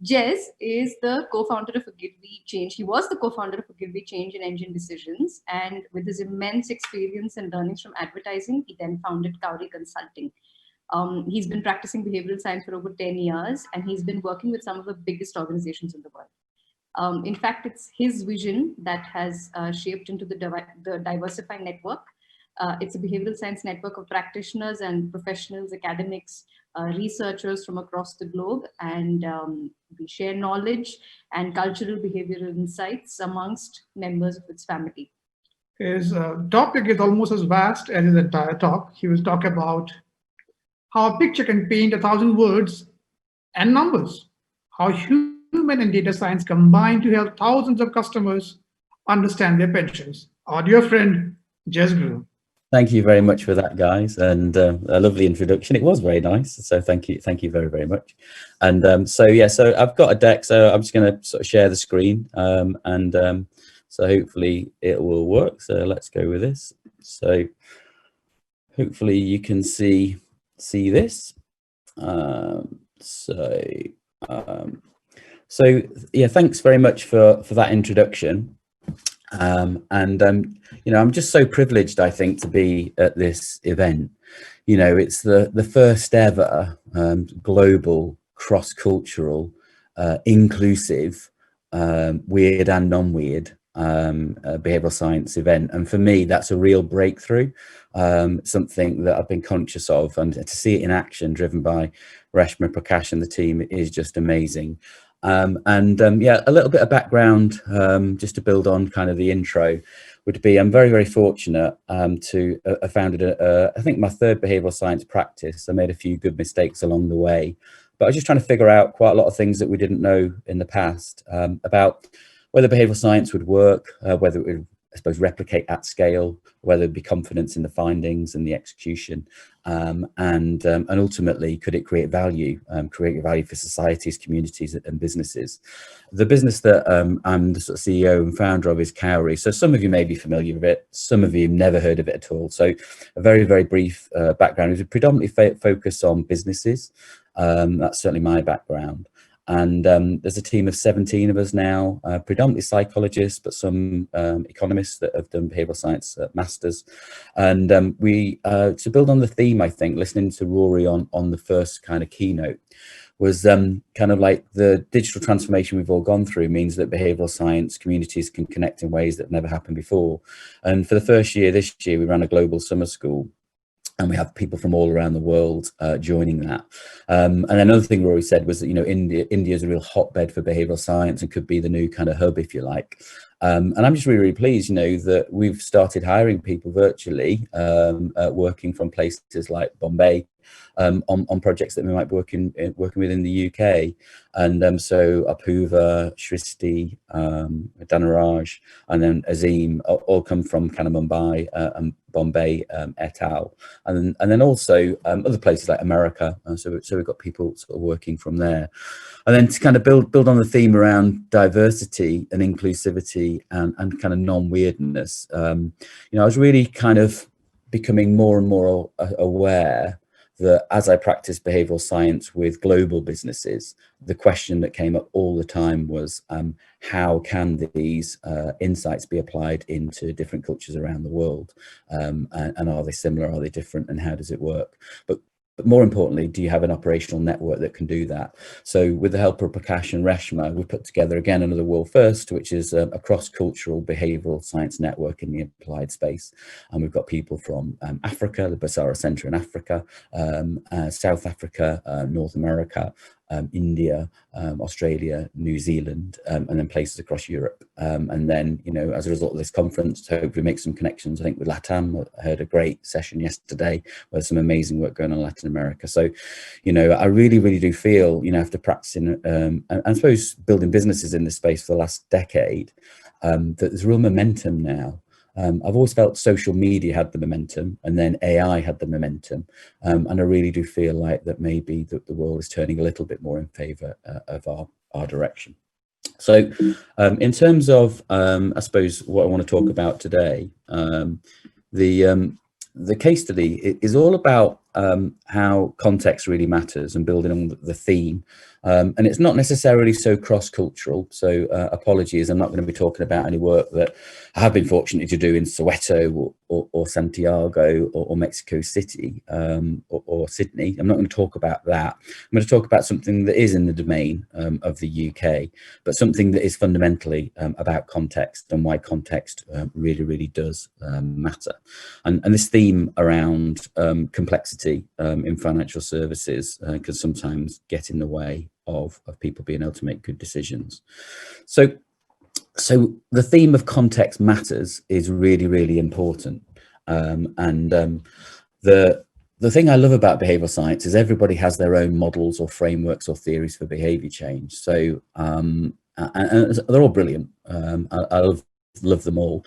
Jez is the co-founder of Forgive Me Change. He was the co-founder of Forgive Me Change and Engine Decisions. And with his immense experience and learnings from advertising, he then founded Cowrie Consulting. He's been practicing behavioral science for over 10 years, and he's been working with some of the biggest organizations in the world. In fact, it's his vision that has shaped into the Diversify Network. It's a behavioral science network of practitioners and professionals, academics, researchers from across the globe, and we share knowledge and cultural behavioral insights amongst members of its family. His topic is almost as vast as his entire talk. He will talk about how a picture can paint 1,000 words and numbers, how human and data science combine to help thousands of customers understand their pensions. Our dear friend, Jez Groom. Thank you very much for that, guys, and a lovely introduction. It was very nice, so thank you very, very much. And so I've got a deck, so I'm just going to sort of share the screen, so hopefully it will work. So let's go with this. So hopefully you can see this. So yeah, thanks very much for that introduction. You know, I'm just so privileged, I think, to be at this event. You know, it's the first ever global, cross-cultural, inclusive, weird and non-weird behavioral science event, and for me that's a real breakthrough, something that I've been conscious of, and to see it in action, driven by Reshma, Prakash and the team, is just amazing. Yeah, a little bit of background, just to build on kind of the intro, would be I'm very, very fortunate to have founded I think my third behavioral science practice. I made a few good mistakes along the way, but I was just trying to figure out quite a lot of things that we didn't know in the past, about whether behavioral science would work, whether it would, I suppose, replicate at scale, whether there'd be confidence in the findings and the execution, and ultimately, could it create value for societies, communities and businesses. The business that I'm the sort of CEO and founder of is Cowrie. So some of you may be familiar with it, some of you have never heard of it at all. So a very, very brief background. It was predominantly focused on businesses. That's certainly my background. And there's a team of 17 of us now, predominantly psychologists, but some economists that have done behavioral science masters. And to build on the theme, I think, listening to Rory on the first kind of keynote, was kind of like the digital transformation we've all gone through means that behavioral science communities can connect in ways that never happened before. And for the first year, this year, we ran a global summer school, and we have people from all around the world joining that. And another thing Rory said was that, you know, India is a real hotbed for behavioral science and could be the new kind of hub, if you like. And I'm just really, really pleased, you know, that we've started hiring people virtually, working from places like Bombay, on projects that we might be working with in the UK. And so Apuva, Shristi, Dhanaraj, and then Azim all come from kind of Mumbai and Bombay et al. And then also other places like America. So we've got people sort of working from there. And then to kind of build on the theme around diversity and inclusivity and kind of non-weirdness, you know, I was really kind of becoming more and more aware that as I practiced behavioral science with global businesses, the question that came up all the time was, how can these insights be applied into different cultures around the world? And are they similar, are they different, and how does it work? But more importantly, do you have an operational network that can do that? So with the help of Prakash and Reshma, we put together again another world first, which is a cross-cultural behavioral science network in the applied space. And we've got people from Africa, the Basara Center in Africa, South Africa, North America, India, Australia, New Zealand, and then places across Europe. And then, you know, as a result of this conference, to hopefully make some connections, I think with LATAM. I heard a great session yesterday where there's some amazing work going on in Latin America. So, you know, I really, really do feel, you know, after practicing and I suppose building businesses in this space for the last decade, that there's real momentum now. I've always felt social media had the momentum, and then AI had the momentum, and I really do feel like that maybe the world is turning a little bit more in favour of our direction. So in terms of I suppose what I want to talk about today, the case study is all about how context really matters and building on the theme. And it's not necessarily so cross-cultural, so apologies, I'm not going to be talking about any work that I have been fortunate to do in Soweto or Santiago or Mexico City or Sydney. I'm not going to talk about that. I'm going to talk about something that is in the domain of the UK, but something that is fundamentally about context and why context really does matter. And this theme around complexity in financial services can sometimes get in the way of people being able to make good decisions. So the theme of context matters is really important. The thing I love about behavioral science is everybody has their own models or frameworks or theories for behavior change. So and they're all brilliant. I love them all.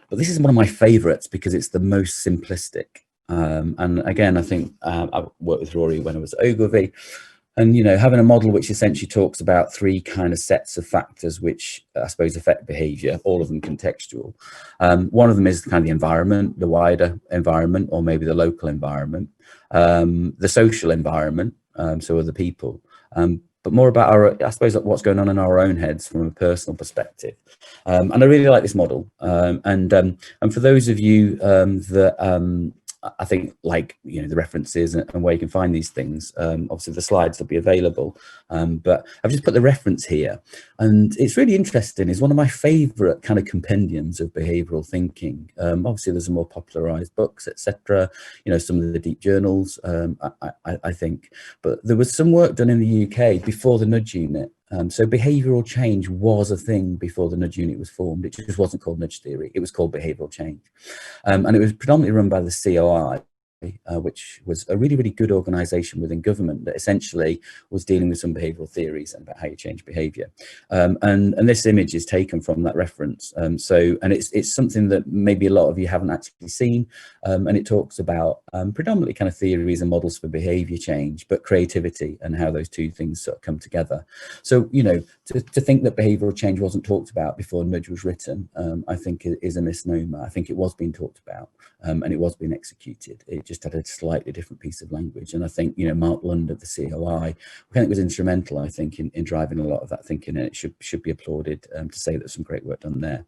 But this is one of my favorites because it's the most simplistic. And again, I think I worked with Rory when I was at Ogilvy. And, you know, having a model which essentially talks about three kind of sets of factors which I suppose affect behavior, all of them contextual. One of them is kind of the environment, the wider environment, or maybe the local environment, the social environment, so other people, but more about our, I suppose, what's going on in our own heads from a personal perspective. And I really like this model. And for those of you that I think, like, you know, the references and where you can find these things, obviously the slides will be available, but I've just put the reference here, and it's really interesting. It's one of my favorite kind of compendiums of behavioral thinking. Obviously there's more popularized books, etc., you know, some of the deep journals, I think, but there was some work done in the UK before the nudge unit. So behavioural change was a thing before the nudge unit was formed. It just wasn't called nudge theory. It was called behavioural change. And it was predominantly run by the COI, which was a really good organisation within government that essentially was dealing with some behavioural theories and about how you change behaviour. And this image is taken from that reference. And it's something that maybe a lot of you haven't actually seen. And it talks about predominantly kind of theories and models for behaviour change, but creativity and how those two things sort of come together. So, you know, to think that behavioural change wasn't talked about before nudge was written, I think is a misnomer. I think it was being talked about and it was being executed. It just had a slightly different piece of language. And I think, you know, Mark Lund of the COI, I think was instrumental, I think, in driving a lot of that thinking, and it should be applauded to say that some great work done there.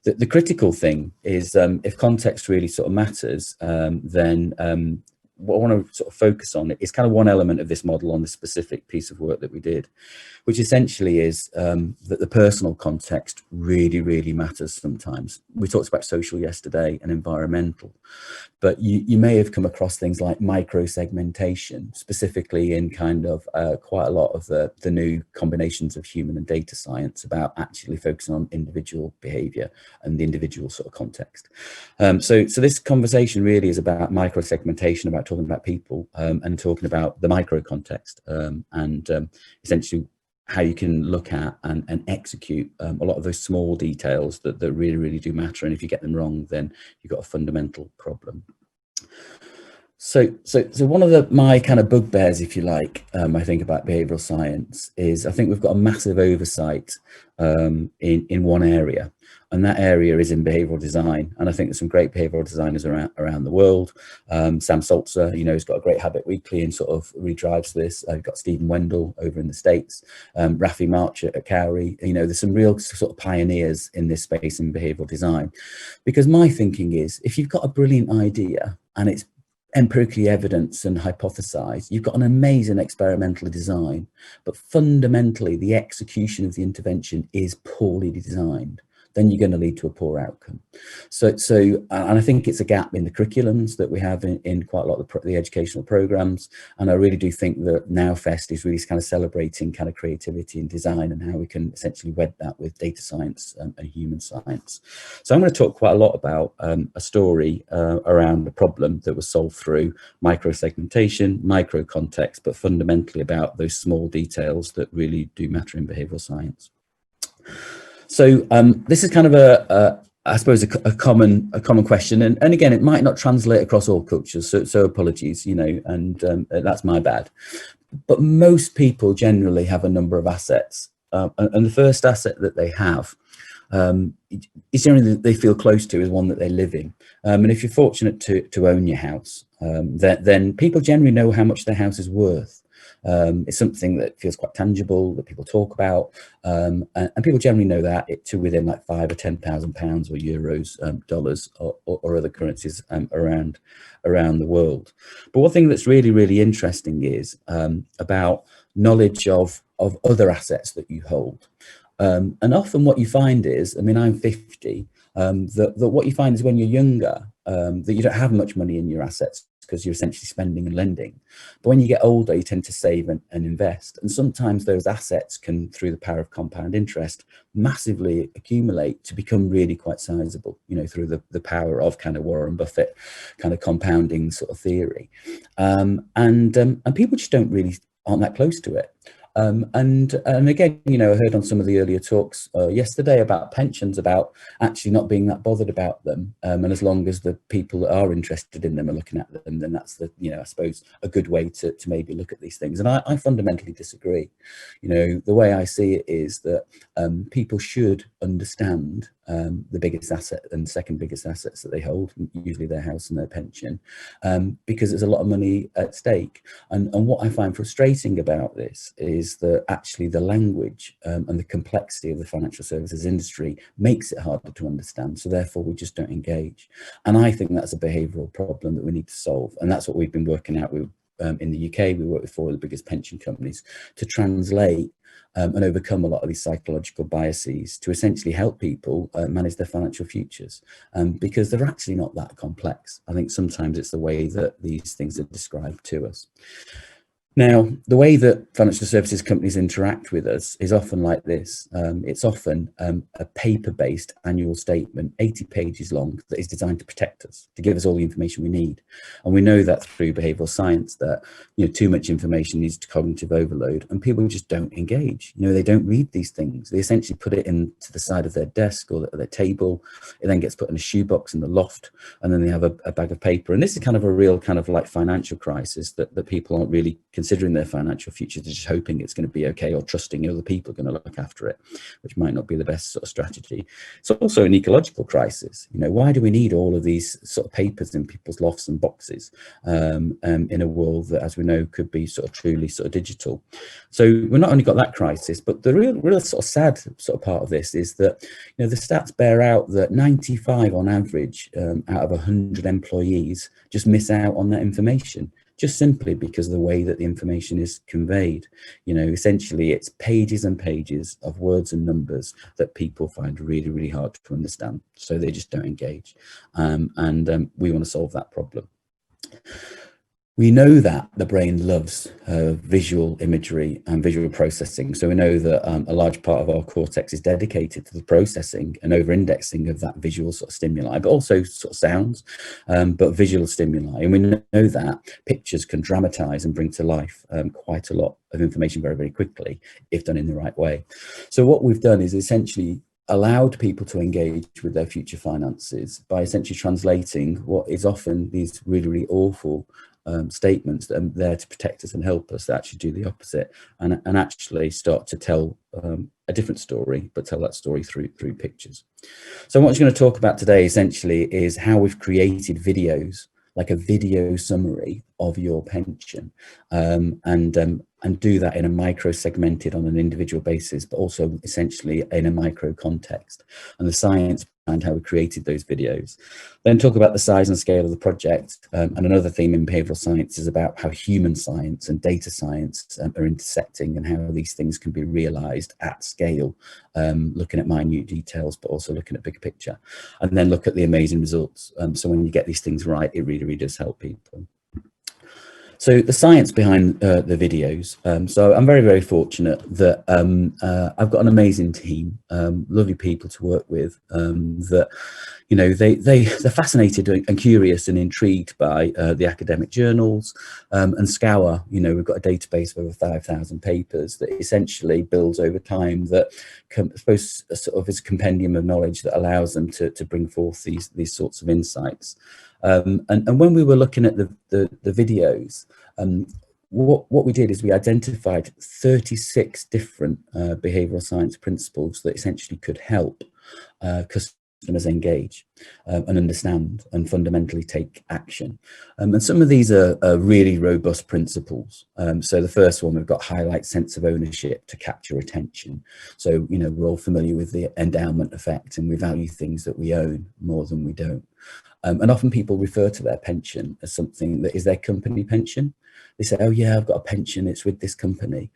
The critical thing is if context really sort of matters, then what I want to sort of focus on is kind of one element of this model on this specific piece of work that we did, which essentially is that the personal context really matters sometimes. We talked about social yesterday and environmental, but you may have come across things like micro-segmentation, specifically in kind of quite a lot of the new combinations of human and data science about actually focusing on individual behavior and the individual sort of context. So this conversation really is about micro-segmentation, about talking about people and talking about the micro context and essentially how you can look at and execute a lot of those small details that really do matter. And if you get them wrong, then you've got a fundamental problem. So one of my kind of bugbears, if you like, I think about behavioral science is I think we've got a massive oversight in one area, and that area is in behavioral design. And I think there's some great behavioral designers around the world. Sam Salzer, you know, has got a great Habit Weekly and sort of redrives this. I've got Stephen Wendell over in the States, Rafi March at Cowrie. You know, there's some real sort of pioneers in this space in behavioral design, because my thinking is if you've got a brilliant idea and it's empirically evidenced and hypothesized, you've got an amazing experimental design, but fundamentally the execution of the intervention is poorly designed, then you're going to lead to a poor outcome. So and I think it's a gap in the curriculums that we have in quite a lot of the educational programs. And I really do think that NowFest is really kind of celebrating kind of creativity and design and how we can essentially wed that with data science and human science. So I'm going to talk quite a lot about a story around a problem that was solved through micro-segmentation, micro-context, but fundamentally about those small details that really do matter in behavioral science. So this is kind of I suppose a common question, and again, it might not translate across all cultures, so apologies, you know, and that's my bad. But most people generally have a number of assets, and the first asset that they have is generally that they feel close to is one that they live in. And if you're fortunate to own your house, then people generally know how much their house is worth. It's something that feels quite tangible, that people talk about, and people generally know that to within like £5,000 or £10,000 or euros, dollars, or other currencies around the world. But one thing that's really, really interesting is about knowledge of other assets that you hold. And often what you find is, I mean, I'm 50, that what you find is when you're younger, that you don't have much money in your assets because you're essentially spending and lending. But when you get older, you tend to save and invest. And sometimes those assets can, through the power of compound interest, massively accumulate to become really quite sizable, you know, through the power of kind of Warren Buffett kind of compounding sort of theory. And people just aren't that close to it. And again, you know, I heard on some of the earlier talks yesterday about pensions, about actually not being that bothered about them. And as long as the people that are interested in them are looking at them, then that's I suppose, a good way to maybe look at these things. And I fundamentally disagree. You know, the way I see it is that people should understand the biggest asset and second biggest assets that they hold, usually their house and their pension, because there's a lot of money at stake. And what I find frustrating about this is that actually the language and the complexity of the financial services industry makes it harder to understand. So therefore we just don't engage. And I think that's a behavioural problem that we need to solve. And that's what we've been working out with. In the UK, we work with 4 of the biggest pension companies to translate and overcome a lot of these psychological biases to essentially help people manage their financial futures, because they're actually not that complex. I think sometimes it's the way that these things are described to us. Now, the way that financial services companies interact with us is often like this. It's often a paper-based annual statement, 80 pages long, that is designed to protect us, to give us all the information we need. And we know that through behavioural science that, you know, too much information leads to cognitive overload, and people just don't engage. You know, they don't read these things. They essentially put it into the side of their desk or their table. It then gets put in a shoebox in the loft, and then they have a bag of paper. And this is kind of a real kind of like financial crisis that people aren't really considering their financial future. They're just hoping it's going to be okay, or trusting other people are going to look after it, which might not be the best sort of strategy. It's also an ecological crisis. You know, why do we need all of these sort of papers in people's lofts and boxes in a world that, as we know, could be sort of truly sort of digital? So we've not only got that crisis, but the real sort of sad sort of part of this is that, you know, the stats bear out that 95 on average out of 100 employees just miss out on that information, just simply because of the way that the information is conveyed. You know, essentially it's pages and pages of words and numbers that people find really, really hard to understand. So they just don't engage. We want to solve that problem. We know that the brain loves visual imagery and visual processing. So we know that a large part of our cortex is dedicated to the processing and over-indexing of that visual sort of stimuli, but also sort of sounds, but visual stimuli. And we know that pictures can dramatize and bring to life quite a lot of information very, very quickly if done in the right way. So what we've done is essentially allowed people to engage with their future finances by essentially translating what is often these really, really awful statements that are there to protect us and help us to actually do the opposite, and actually start to tell a different story, but tell that story through pictures. So what I'm going to talk about today essentially is how we've created videos, like a video summary of your pension, and do that in a micro segmented on an individual basis, but also essentially in a micro context, and the science behind how we created those videos. Then talk about the size and scale of the project, and another theme in behavioural science is about how human science and data science are intersecting, and how these things can be realised at scale, looking at minute details, but also looking at bigger picture, and then look at the amazing results. So when you get these things right, it really, really does help people. So the science behind the videos. So I'm very, very fortunate that I've got an amazing team, lovely people to work with, that, you know, they're fascinated and curious and intrigued by the academic journals, and scour. You know, we've got a database of over 5,000 papers that essentially builds over time, that I suppose sort of is a compendium of knowledge that allows them to bring forth these sorts of insights. And when we were looking at the videos, what we did is we identified 36 different behavioural science principles that essentially could help customers engage and understand and fundamentally take action. And some of these are really robust principles. So the first one, we've got highlight sense of ownership to capture attention. So, you know, we're all familiar with the endowment effect, and we value things that we own more than we don't. And often people refer to their pension as something that is their company pension. They say, oh yeah, I've got a pension, it's with this company.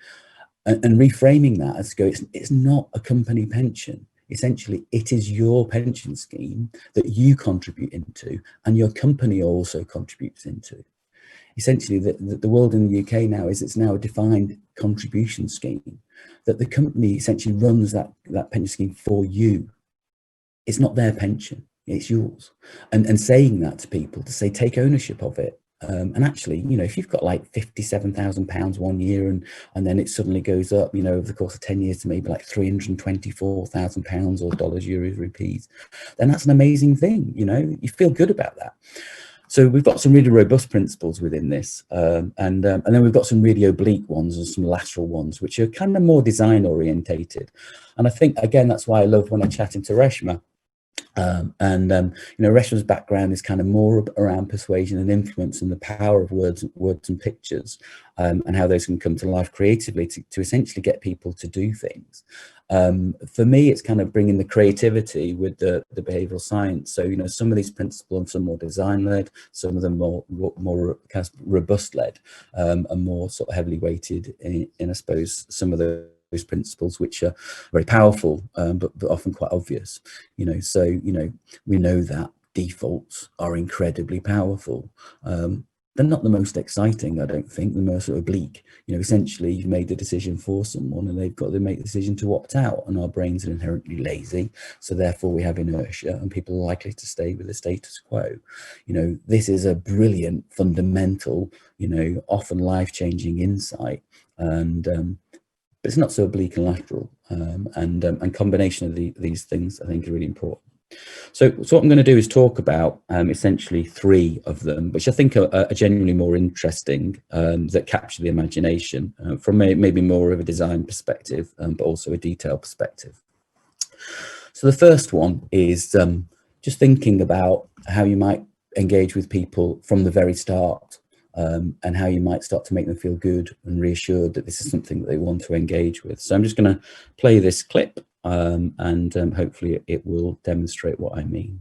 And reframing that as go, it's not a company pension. Essentially, it is your pension scheme that you contribute into and your company also contributes into. Essentially, the world in the UK now is it's now a defined contribution scheme, that the company essentially runs that pension scheme for you. It's not their pension, it's yours. And saying that to people, to say, take ownership of it. And actually, you know, if you've got like £57,000 one year and then it suddenly goes up, you know, over the course of 10 years to maybe like £324,000 or dollars, euros, rupees, then that's an amazing thing. You know, you feel good about that. So we've got some really robust principles within this, and then we've got some really oblique ones and some lateral ones, which are kind of more design orientated. And I think, again, that's why I love when I'm chatting to Reshma. You know, Reshma's background is kind of more around persuasion and influence and the power of words and pictures, and how those can come to life creatively to essentially get people to do things. For me, it's kind of bringing the creativity with the behavioral science. So, you know, some of these principles, some more design-led, some of them more kind of robust-led, and more sort of heavily weighted in I suppose, some of those principles which are very powerful, but often quite obvious. You know, so, you know, we know that defaults are incredibly powerful. They're not the most exciting, I don't think, the most sort of oblique. You know, essentially you've made the decision for someone and they've got to make the decision to opt out, and our brains are inherently lazy, so therefore we have inertia and people are likely to stay with the status quo. You know, this is a brilliant, fundamental, you know, often life-changing insight, and but it's not so oblique and lateral, and combination of these things I think are really important. So what I'm going to do is talk about essentially three of them, which I think are genuinely more interesting, that capture the imagination from maybe more of a design perspective, but also a detail perspective. So the first one is just thinking about how you might engage with people from the very start, and how you might start to make them feel good and reassured that this is something that they want to engage with. So I'm just going to play this clip, and hopefully it will demonstrate what I mean.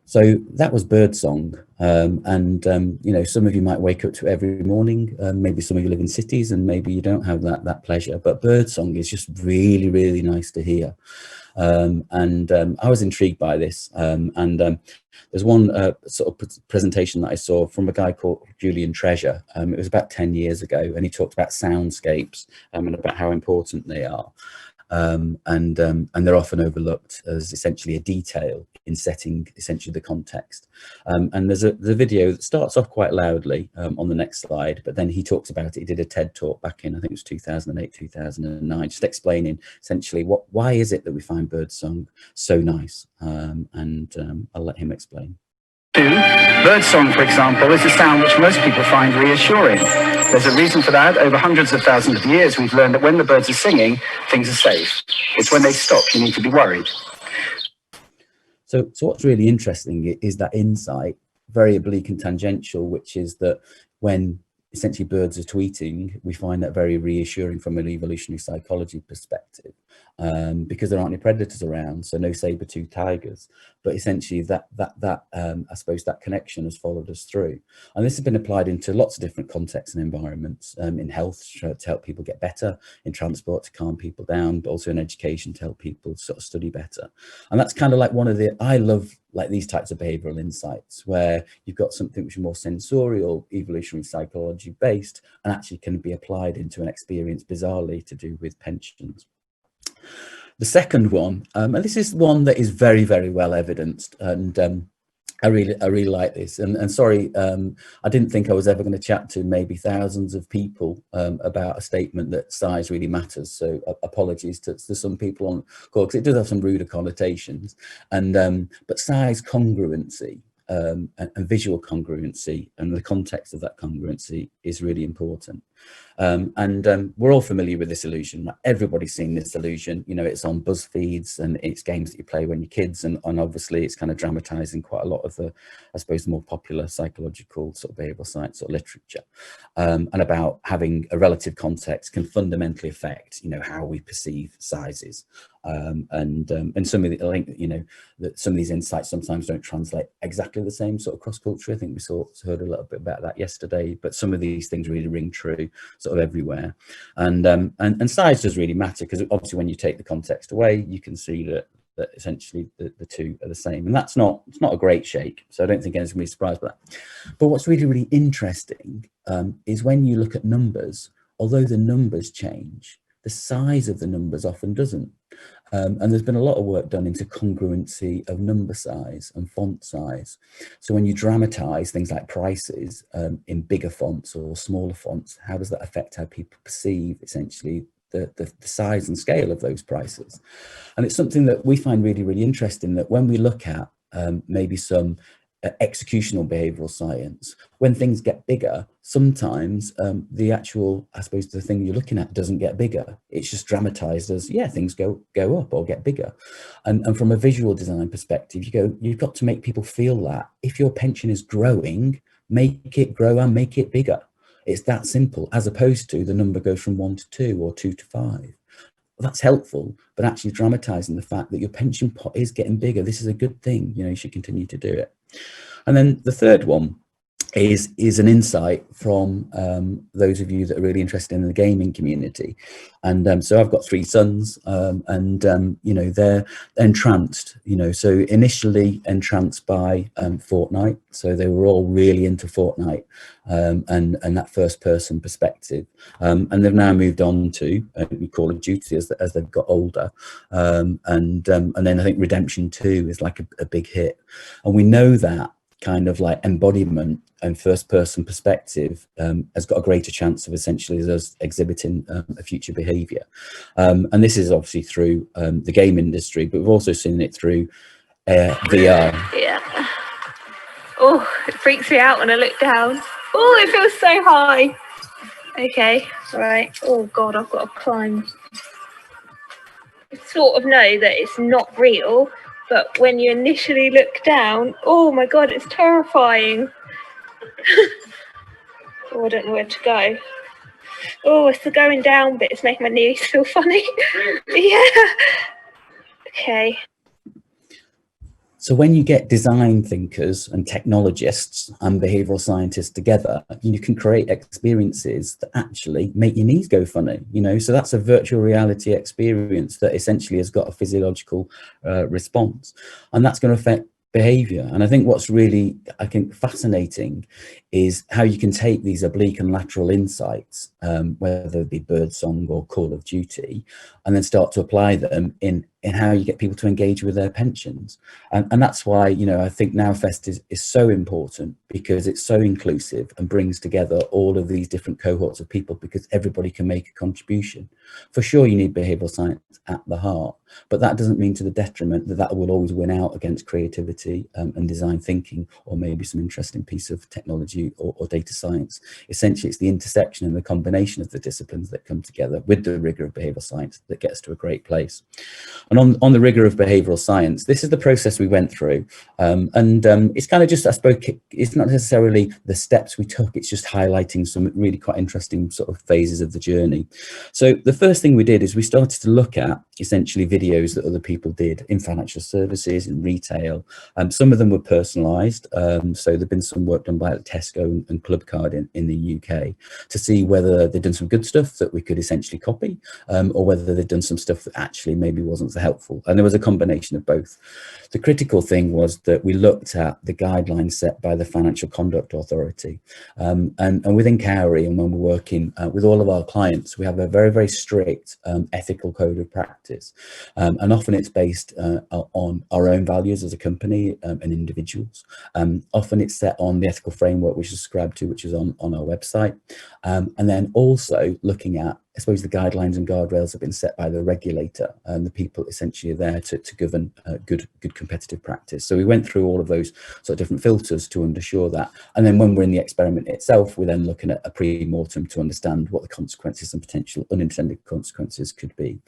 So that was birdsong, and you know, some of you might wake up to it every morning. Maybe some of you live in cities, and maybe you don't have that pleasure. But birdsong is just really, really nice to hear. I was intrigued by this. There's one sort of presentation that I saw from a guy called Julian Treasure. It was about 10 years ago, and he talked about soundscapes and about how important they are. And they're often overlooked as essentially a detail in setting essentially the context. And there's the video that starts off quite loudly on the next slide, but then he talks about it. He did a TED talk back in, I think it was 2008, 2009, just explaining essentially why is it that we find birdsong so nice, and I'll let him explain. Birdsong, for example, is a sound which most people find reassuring. There's a reason for that. Over hundreds of thousands of years, we've learned that when the birds are singing, things are safe. It's when they stop you need to be worried. So what's really interesting is that insight, very oblique and tangential, which is that when essentially birds are tweeting, we find that very reassuring from an evolutionary psychology perspective, because there aren't any predators around, so no saber-toothed tigers. But essentially that I suppose that connection has followed us through, and this has been applied into lots of different contexts and environments, in health to help people get better, in transport to calm people down, but also in education to help people sort of study better. And that's kind of like one of the, I love like these types of behavioral insights where you've got something which is more sensorial, evolutionary psychology based, and actually can be applied into an experience bizarrely to do with pensions. The second one, and this is one that is very, very well evidenced, and I really like this. And sorry, I didn't think I was ever going to chat to maybe thousands of people about a statement that size really matters. So apologies to some people on call, because it does have some ruder connotations. And but size congruency and visual congruency and the context of that congruency is really important. We're all familiar with this illusion. Everybody's seen this illusion. You know, it's on BuzzFeeds and it's games that you play when you're kids, and obviously it's kind of dramatizing quite a lot of the, I suppose, the more popular psychological sort of behavioral science sort of literature, and about having a relative context can fundamentally affect, you know, how we perceive sizes. And some of the, I think, you know, that some of these insights sometimes don't translate exactly the same sort of cross culture. I think we heard a little bit about that yesterday, but some of these things really ring true sort of everywhere. And size does really matter, because obviously when you take the context away, you can see that essentially the two are the same, and it's not a great shake. So I don't think anyone's gonna be surprised by that. But what's really, really interesting is when you look at numbers, although the numbers change, the size of the numbers often doesn't. And there's been a lot of work done into congruency of number size and font size. So when you dramatize things like prices in bigger fonts or smaller fonts, how does that affect how people perceive essentially the size and scale of those prices? And it's something that we find really, really interesting, that when we look at maybe some executional behavioral science, when things get bigger, sometimes the actual, I suppose, the thing you're looking at doesn't get bigger. It's just dramatized as, yeah, things go up or get bigger. And from a visual design perspective, you've got to make people feel that if your pension is growing, make it grow and make it bigger. It's that simple, as opposed to the number goes from 1 to 2 or 2 to 5. Well, that's helpful, but actually dramatizing the fact that your pension pot is getting bigger. This is a good thing. You know, you should continue to do it. And then the third one is an insight from those of you that are really interested in the gaming community. And so I've got 3 sons, and you know, they're entranced, you know, so initially entranced by Fortnite. So they were all really into Fortnite and that first person perspective. And they've now moved on to Call of Duty as they've got older. And then I think Redemption 2 is like a big hit. And we know that kind of like embodiment and first person perspective has got a greater chance of essentially us exhibiting a future behavior. And this is obviously through the game industry, but we've also seen it through VR. Yeah. Oh, it freaks me out when I look down. Oh, it feels so high. Okay, right. Oh God, I've got to climb. I sort of know that it's not real, but when you initially look down, oh my God, it's terrifying. Oh, I don't know where to go. Oh, it's the going down bit. It's making my knees feel funny. Yeah. Okay. So when you get design thinkers and technologists and behavioral scientists together, you can create experiences that actually make your knees go funny, you know, so that's a virtual reality experience that essentially has got a physiological response, and that's going to affect behavior. And I think what's really, I think, fascinating is how you can take these oblique and lateral insights, whether it be birdsong or Call of Duty, and then start to apply them in how you get people to engage with their pensions. And that's why, you know, I think NowFest is so important, because it's so inclusive and brings together all of these different cohorts of people, because everybody can make a contribution. For sure, you need behavioral science at the heart, but that doesn't mean to the detriment that will always win out against creativity and design thinking, or maybe some interesting piece of technology or data science. Essentially, it's the intersection and the combination of the disciplines that come together with the rigor of behavioral science that gets to a great place. And on the rigor of behavioral science, this is the process we went through. It's kind of just, I suppose, it's not necessarily the steps we took, it's just highlighting some really quite interesting sort of phases of the journey. So the first thing we did is we started to look at essentially videos that other people did in financial services, in retail. Some of them were personalized. So there've been some work done by Tesco and Clubcard in the UK to see whether they'd done some good stuff that we could essentially copy, or whether they'd done some stuff that actually maybe wasn't so helpful. And there was a combination of both. The critical thing was that we looked at the guidelines set by the Financial Conduct Authority. And within Cowrie, and when we're working with all of our clients, we have a very, very strict ethical code of practice. And often it's based on our own values as a company and individuals. Often it's set on the ethical framework which is subscribed to, which is on our website. And then also looking at I suppose the guidelines and guardrails have been set by the regulator, and the people essentially are there to govern good competitive practice. So we went through all of those sort of different filters to ensure that. And then when we're in the experiment itself, we're then looking at a pre-mortem to understand what the consequences and potential unintended consequences could be.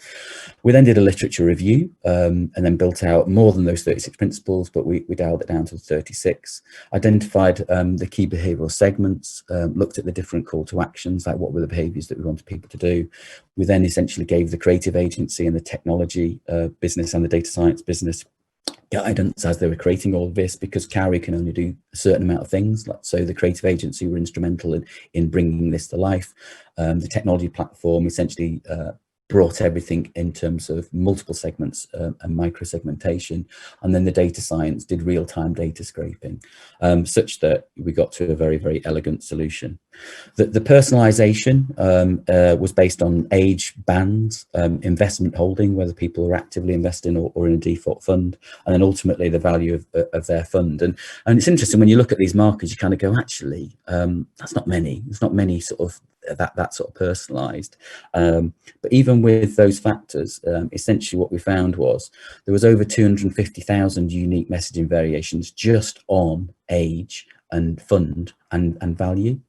We then did a literature review and then built out more than those 36 principles, but we dialed it down to 36, identified the key behavioural segments, looked at the different call to actions, like what were the behaviours that we wanted people to do. We then essentially gave the creative agency and the technology business and the data science business guidance as they were creating all of this, because Cowrie can only do a certain amount of things. So the creative agency were instrumental in bringing this to life. The technology platform essentially brought everything in terms of multiple segments and micro segmentation, and then the data science did real-time data scraping, such that we got to a very, very elegant solution. The personalization was based on age bands, investment holding, whether people are actively investing or in a default fund, and then ultimately the value of their fund. And it's interesting when you look at these markers, you kind of go, actually, that's not many. There's not many sort of that sort of personalized. But even with those factors, essentially what we found was there was over 250,000 unique messaging variations just on age and fund and value.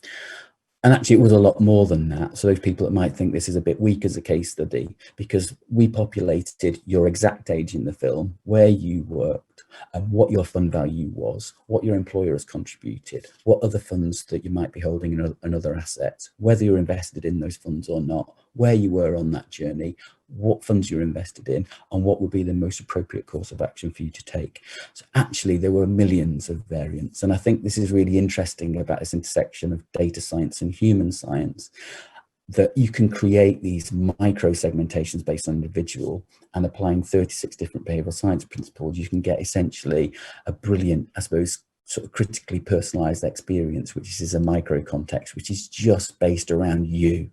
And actually it was a lot more than that. So those people that might think this is a bit weak as a case study, because we populated your exact age in the film, where you worked, and what your fund value was, what your employer has contributed, what other funds that you might be holding and other assets, whether you're invested in those funds or not, where you were on that journey, what funds you're invested in, and what would be the most appropriate course of action for you to take. So actually there were millions of variants. And I think this is really interesting about this intersection of data science and human science, that you can create these micro segmentations based on individual, and applying 36 different behavioral science principles, you can get essentially a brilliant, I suppose, sort of critically personalized experience, which is a micro context, which is just based around you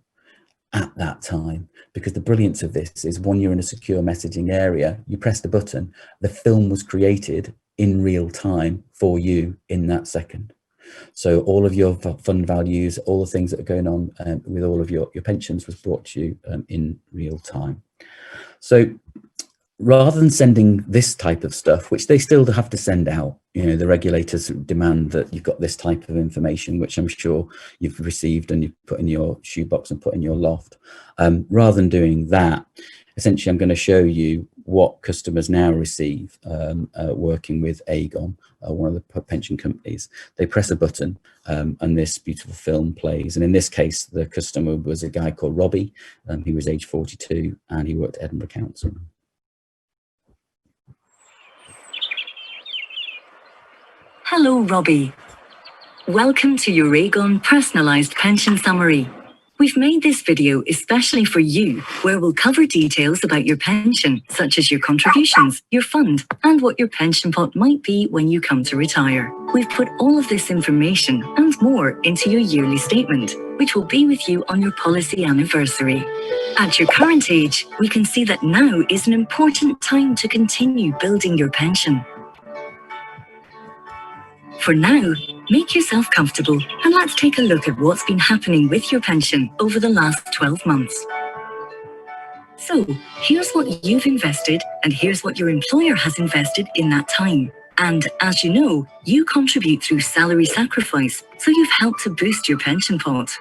at that time. Because the brilliance of this is, when you're in a secure messaging area, you press the button, the film was created in real time for you in that second. So all of your fund values, all the things that are going on with all of your pensions was brought to you in real time. So rather than sending this type of stuff, which they still have to send out, you know, the regulators demand that you've got this type of information, which I'm sure you've received and you've put in your shoebox and put in your loft. Rather than doing that, essentially, I'm going to show you what customers now receive working with Aegon, one of the pension companies. They press a button and this beautiful film plays. And in this case, the customer was a guy called Robbie. He was age 42 and he worked at Edinburgh Council. Hello, Robbie. Welcome to your Aegon Personalised Pension Summary. We've made this video especially for you, where we'll cover details about your pension, such as your contributions, your fund, and what your pension pot might be when you come to retire. We've put all of this information and more into your yearly statement, which will be with you on your policy anniversary. At your current age, we can see that now is an important time to continue building your pension. For now, make yourself comfortable and let's take a look at what's been happening with your pension over the last 12 months. So, here's what you've invested and here's what your employer has invested in that time. And as you know, you contribute through salary sacrifice, so you've helped to boost your pension pot.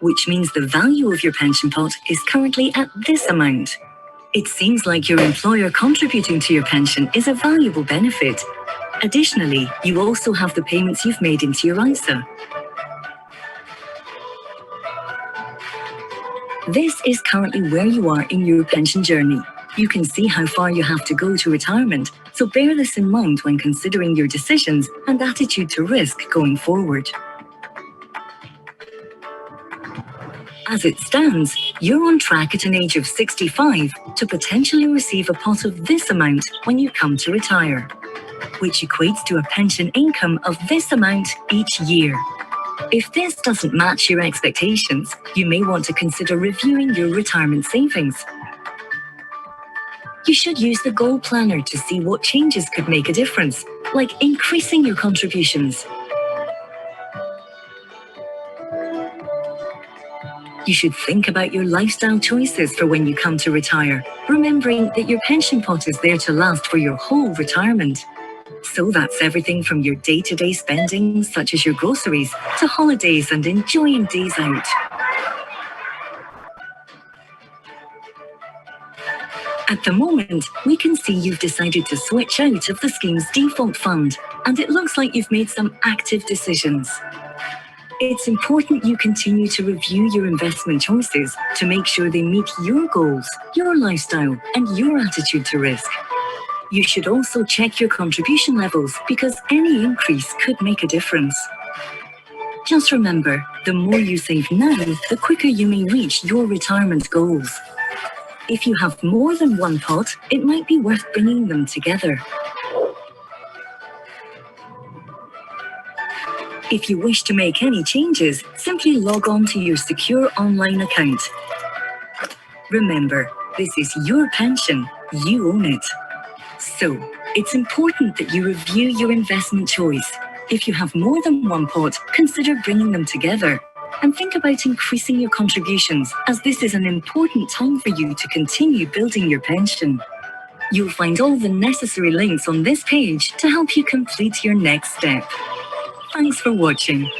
Which means the value of your pension pot is currently at this amount. It seems like your employer contributing to your pension is a valuable benefit. Additionally, you also have the payments you've made into your ISA. This is currently where you are in your pension journey. You can see how far you have to go to retirement, so bear this in mind when considering your decisions and attitude to risk going forward. As it stands, you're on track at an age of 65 to potentially receive a pot of this amount when you come to retire, which equates to a pension income of this amount each year. If this doesn't match your expectations, you may want to consider reviewing your retirement savings. You should use the goal planner to see what changes could make a difference, like increasing your contributions. You should think about your lifestyle choices for when you come to retire, remembering that your pension pot is there to last for your whole retirement. So that's everything from your day-to-day spending, such as your groceries, to holidays and enjoying days out. At the moment, we can see you've decided to switch out of the scheme's default fund, and it looks like you've made some active decisions. It's important you continue to review your investment choices to make sure they meet your goals, your lifestyle, and your attitude to risk. You should also check your contribution levels because any increase could make a difference. Just remember, the more you save now, the quicker you may reach your retirement goals. If you have more than one pot, it might be worth bringing them together. If you wish to make any changes, simply log on to your secure online account. Remember, this is your pension, you own it. So, it's important that you review your investment choice. If you have more than one pot, consider bringing them together. And think about increasing your contributions, as this is an important time for you to continue building your pension. You'll find all the necessary links on this page to help you complete your next step. Thanks for watching.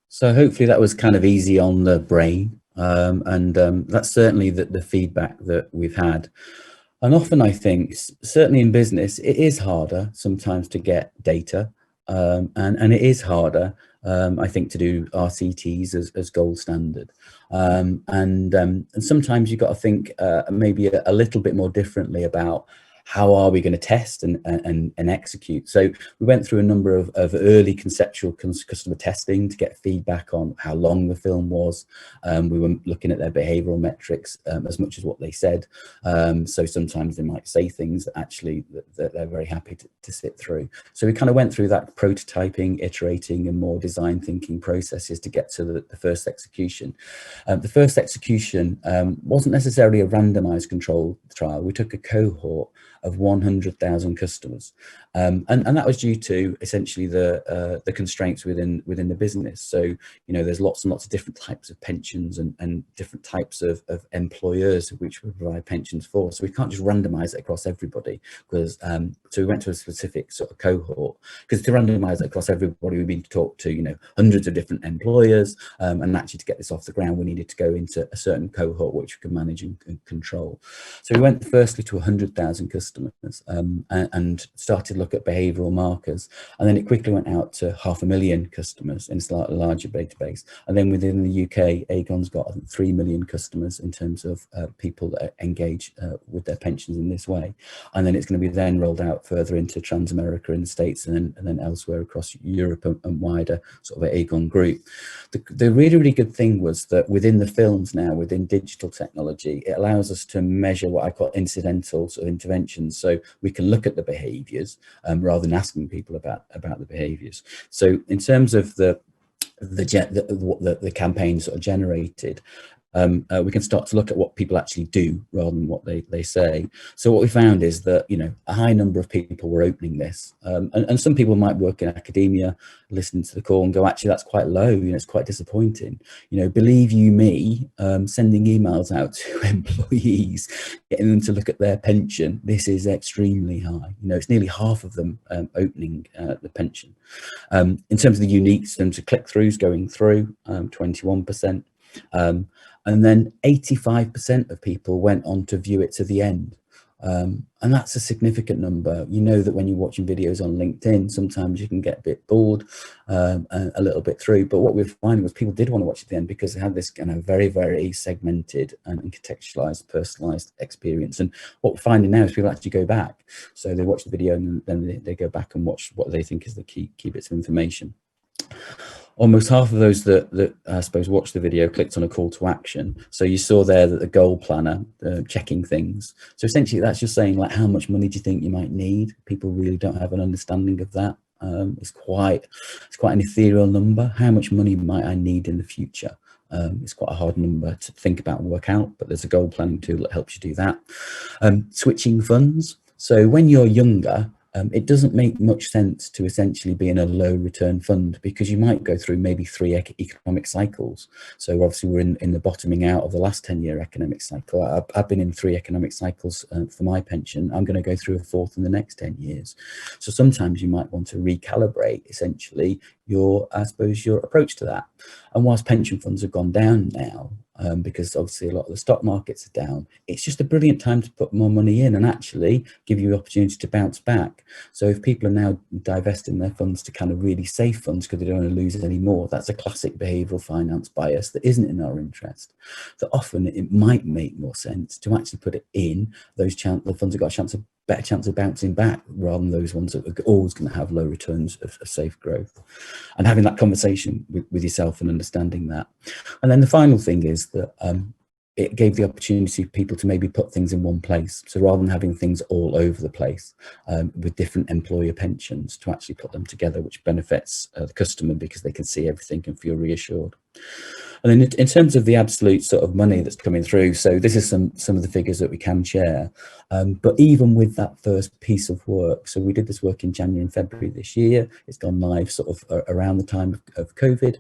So hopefully that was kind of easy on the brain, and that's certainly the feedback that we've had. And often I think, certainly in business, it is harder sometimes to get data, and it is harder, I think, to do RCTs as gold standard. And sometimes you've got to think maybe a little bit more differently about how are we going to test and execute. So we went through a number of early conceptual customer testing to get feedback on how long the film was. We were looking at their behavioural metrics as much as what they said. So sometimes they might say things that actually that they're very happy to sit through. So we kind of went through that prototyping, iterating and more design thinking processes to get to the first execution. The first execution wasn't necessarily a randomised control trial. We took a cohort of 100,000 customers, and that was due to essentially the constraints within the business. So, you know, there's lots and lots of different types of pensions and different types of employers which we provide pensions for. So we can't just randomise it across everybody, because so we went to a specific sort of cohort, because to randomise it across everybody, we've been to talk to, you know, hundreds of different employers, and actually to get this off the ground, we needed to go into a certain cohort which we could manage and control. So we went firstly to 100,000 customers, and started to look at behavioural markers, and then it quickly went out to 500,000 customers in a slightly larger database. And then within the UK, Aegon's got 3 million customers in terms of people that engage with their pensions in this way. And then it's going to be then rolled out further into Transamerica in the States, and then elsewhere across Europe and wider sort of Aegon group. The really, really good thing was that within the films now, within digital technology, it allows us to measure what I call incidental sort of interventions. So we can look at the behaviours rather than asking people about the behaviours. So in terms of the campaign sort of generated, we can start to look at what people actually do rather than what they say. So what we found is that, you know, a high number of people were opening this, and some people might work in academia, listening to the call and go, actually, that's quite low, you know, it's quite disappointing. You know, believe you me, sending emails out to employees, getting them to look at their pension, this is extremely high. You know, it's nearly half of them opening the pension. In terms of the uniques, in terms of click-throughs going through, 21%. And then 85% of people went on to view it to the end. And that's a significant number. You know that when you're watching videos on LinkedIn, sometimes you can get a bit bored a little bit through. But what we're finding was people did want to watch at the end because they had this kind of very, very segmented and contextualized, personalized experience. And what we're finding now is people actually go back. So they watch the video and then they go back and watch what they think is the key bits of information. Almost half of those that I suppose watched the video clicked on a call to action. So you saw there that the goal planner, checking things. So essentially that's just saying, like, how much money do you think you might need? People really don't have an understanding of that. It's quite an ethereal number. How much money might I need in the future? It's quite a hard number to think about and work out, but there's a goal planning tool that helps you do that. Switching funds. So when you're younger, it doesn't make much sense to essentially be in a low return fund, because you might go through maybe 3 economic cycles. So obviously we're in the bottoming out of the last 10-year economic cycle. I've been in 3 economic cycles for my pension. I'm going to go through a 4th in the next 10 years. So sometimes you might want to recalibrate essentially your, I suppose, your approach to that. And whilst pension funds have gone down now, because obviously a lot of the stock markets are down, it's just a brilliant time to put more money in and actually give you the opportunity to bounce back. So if people are now divesting their funds to kind of really safe funds because they don't want to lose any more, that's a classic behavioural finance bias that isn't in our interest. So often it might make more sense to actually put it in those the funds have got a better chance of bouncing back, rather than those ones that are always going to have low returns of safe growth. And having that conversation with yourself and understanding that. And then the final thing is that it gave the opportunity for people to maybe put things in one place. So rather than having things all over the place with different employer pensions, to actually put them together, which benefits the customer because they can see everything and feel reassured. And then in terms of the absolute sort of money that's coming through, so this is some of the figures that we can share. But even with that first piece of work, so we did this work in January and February this year, it's gone live sort of around the time of COVID.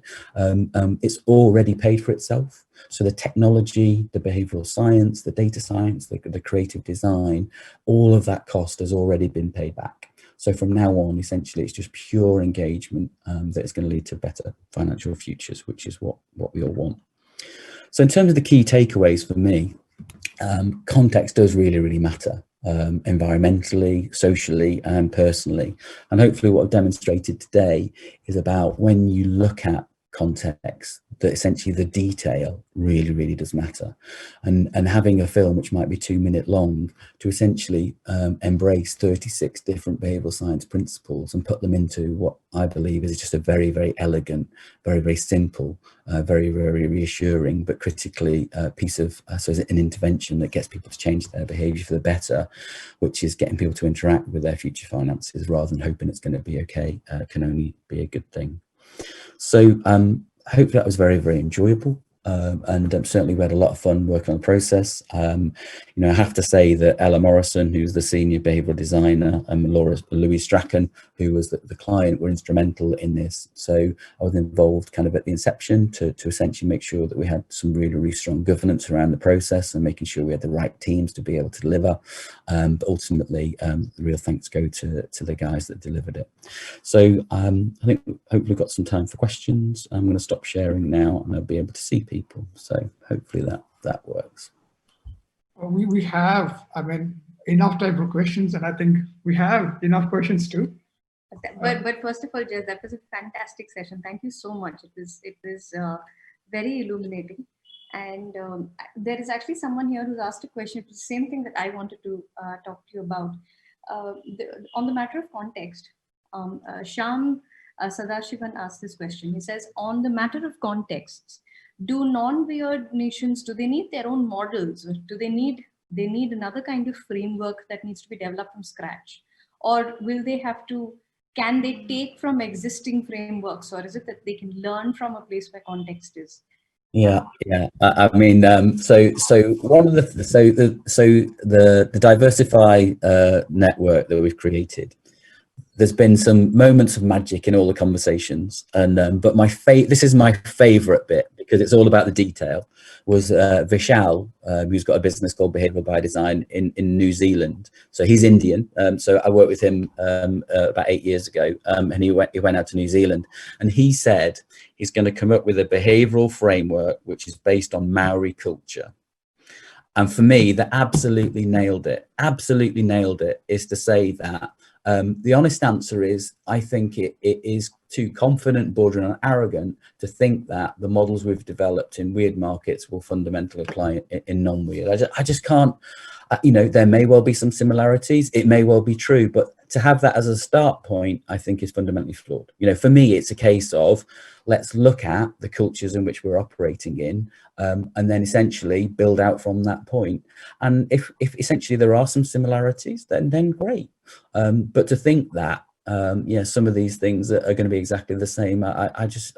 It's already paid for itself. So the technology, the behavioural science, the data science, the creative design, all of that cost has already been paid back. So from now on, essentially, it's just pure engagement that is going to lead to better financial futures, which is what we all want. So in terms of the key takeaways for me, context does really, really matter, environmentally, socially, and personally. And hopefully what I've demonstrated today is about when you look at context, that essentially the detail really, really does matter. And having a film which might be 2 minute long to essentially embrace 36 different behavioural science principles and put them into what I believe is just a very, very elegant, very, very simple, very, very reassuring, but critically piece of, so an intervention that gets people to change their behaviour for the better, which is getting people to interact with their future finances rather than hoping it's going to be okay, can only be a good thing. So hopefully that was very, very enjoyable. And certainly we had a lot of fun working on the process. You know, I have to say that Ella Morrison, who's the senior behavioural designer, and Louise Strachan, who was the client, were instrumental in this. So I was involved kind of at the inception to essentially make sure that we had some really, really strong governance around the process and making sure we had the right teams to be able to deliver. But ultimately, the real thanks go to the guys that delivered it. So I think hopefully we've got some time for questions. I'm going to stop sharing now and I'll be able to see people. So hopefully that works. We have, I mean, enough time for questions, and I think we have enough questions too. But first of all, Jez, that was a fantastic session. Thank you so much. It was very illuminating. And there is actually someone here who's asked a question. It's the same thing that I wanted to talk to you about. On the matter of context, Shyam Sadashivan asked this question. He says, on the matter of contexts, do non-weird nations, do they need their own models? Or do they need another kind of framework that needs to be developed from scratch? Or will they have to, can they take from existing frameworks? Or is it that they can learn from a place where context is? Yeah. I mean, so one of the Diversify network that we've created, there's been some moments of magic in all the conversations, and but this is my favorite bit because it's all about the detail. Was Vishal, who's got a business called Behavioural Design in New Zealand. So he's Indian. So I worked with him about 8 years ago, and he went out to New Zealand, and he said he's going to come up with a behavioural framework which is based on Maori culture. And for me, that absolutely nailed it. Absolutely nailed it. Is to say that the honest answer is, I think it is too confident, bordering on arrogant, to think that the models we've developed in weird markets will fundamentally apply in non-weird. I just can't, you know, there may well be some similarities. It may well be true, but to have that as a start point, I think is fundamentally flawed. You know, for me, it's a case of let's look at the cultures in which we're operating in, and then essentially build out from that point. And if essentially there are some similarities, then great. But to think that yeah, some of these things are going to be exactly the same, I just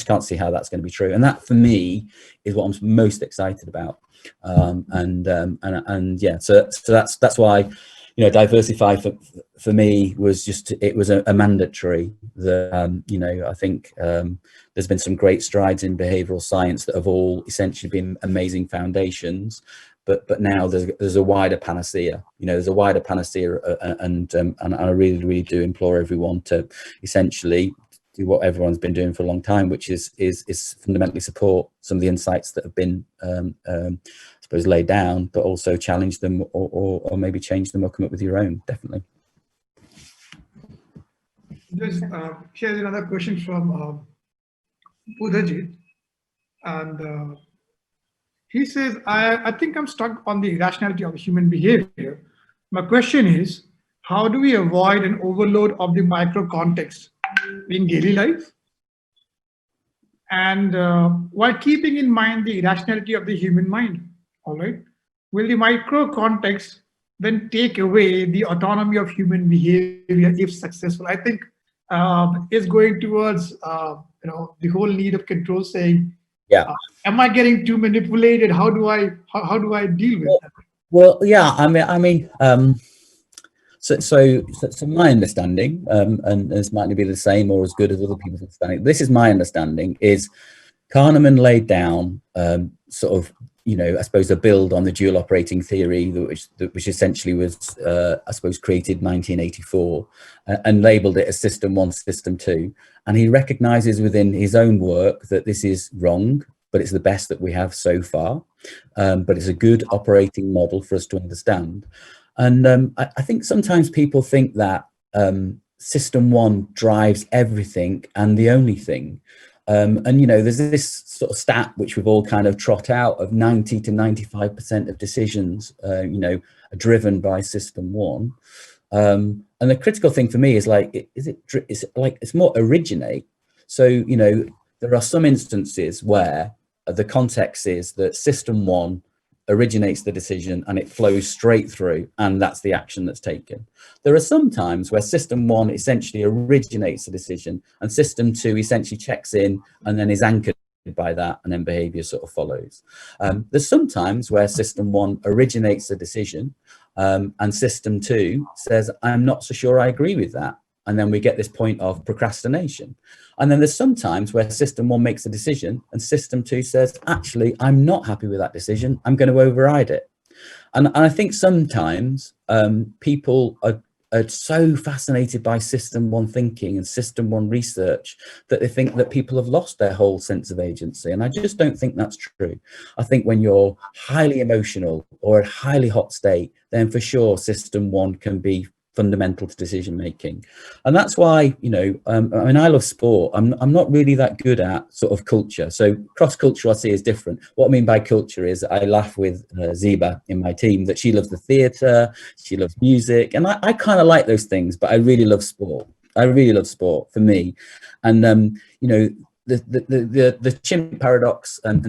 can't see how that's going to be true. And that for me is what I'm most excited about. And yeah, so that's why, you know, diversify for me was just, it was a mandatory. You know, I think there's been some great strides in behavioural science that have all essentially been amazing foundations, but now there's a wider panacea. You know, there's a wider panacea, and I really do implore everyone to essentially do what everyone's been doing for a long time, which is fundamentally support some of the insights that have been I suppose laid down, but also challenge them, or maybe change them, or come up with your own. Definitely. Here's another question from Udajit, and he says, I think I'm stuck on the irrationality of human behavior. My question is, how do we avoid an overload of the micro context in daily life, and while keeping in mind the irrationality of the human mind? All right, will the micro context then take away the autonomy of human behavior if successful? I think is going towards you know, the whole need of control, saying, yeah, am I getting too manipulated? How do I deal with that? Well, yeah, I mean, so my understanding, and this might not be the same or as good as other people's understanding. This is my understanding: is Kahneman laid down sort of, you know, I suppose a build on the dual operating theory, which essentially was, I suppose, created 1984, and labelled it as System 1, System 2. And he recognises within his own work that this is wrong, but it's the best that we have so far. But it's a good operating model for us to understand. And I think sometimes people think that System 1 drives everything and the only thing. And, you know, there's this sort of stat which we've all kind of trot out of 90 to 95% of decisions, you know, are driven by System 1. And the critical thing for me is like, is it like, it's more originate. So, you know, there are some instances where the context is that System 1 originates the decision and it flows straight through, and that's the action that's taken. There are some times where System 1 essentially originates the decision and System 2 essentially checks in and then is anchored by that, and then behavior sort of follows. There's some times where System 1 originates the decision and System 2 says, I'm not so sure I agree with that. And then we get this point of procrastination. And then there's some times where System 1 makes a decision and System 2 says, actually, I'm not happy with that decision. I'm going to override it. And I think sometimes people are so fascinated by System 1 thinking and System 1 research that they think that people have lost their whole sense of agency. And I just don't think that's true. I think when you're highly emotional or a highly hot state, then for sure System 1 can be fundamental to decision making. And that's why, you know, I mean, I love sport. I'm not really that good at sort of culture. So cross-culture I see is different. What I mean by culture is I laugh with Ziba in my team that she loves the theatre, she loves music, and I kind of like those things, but I really love sport. I really love sport for me. And you know, the chimp paradox and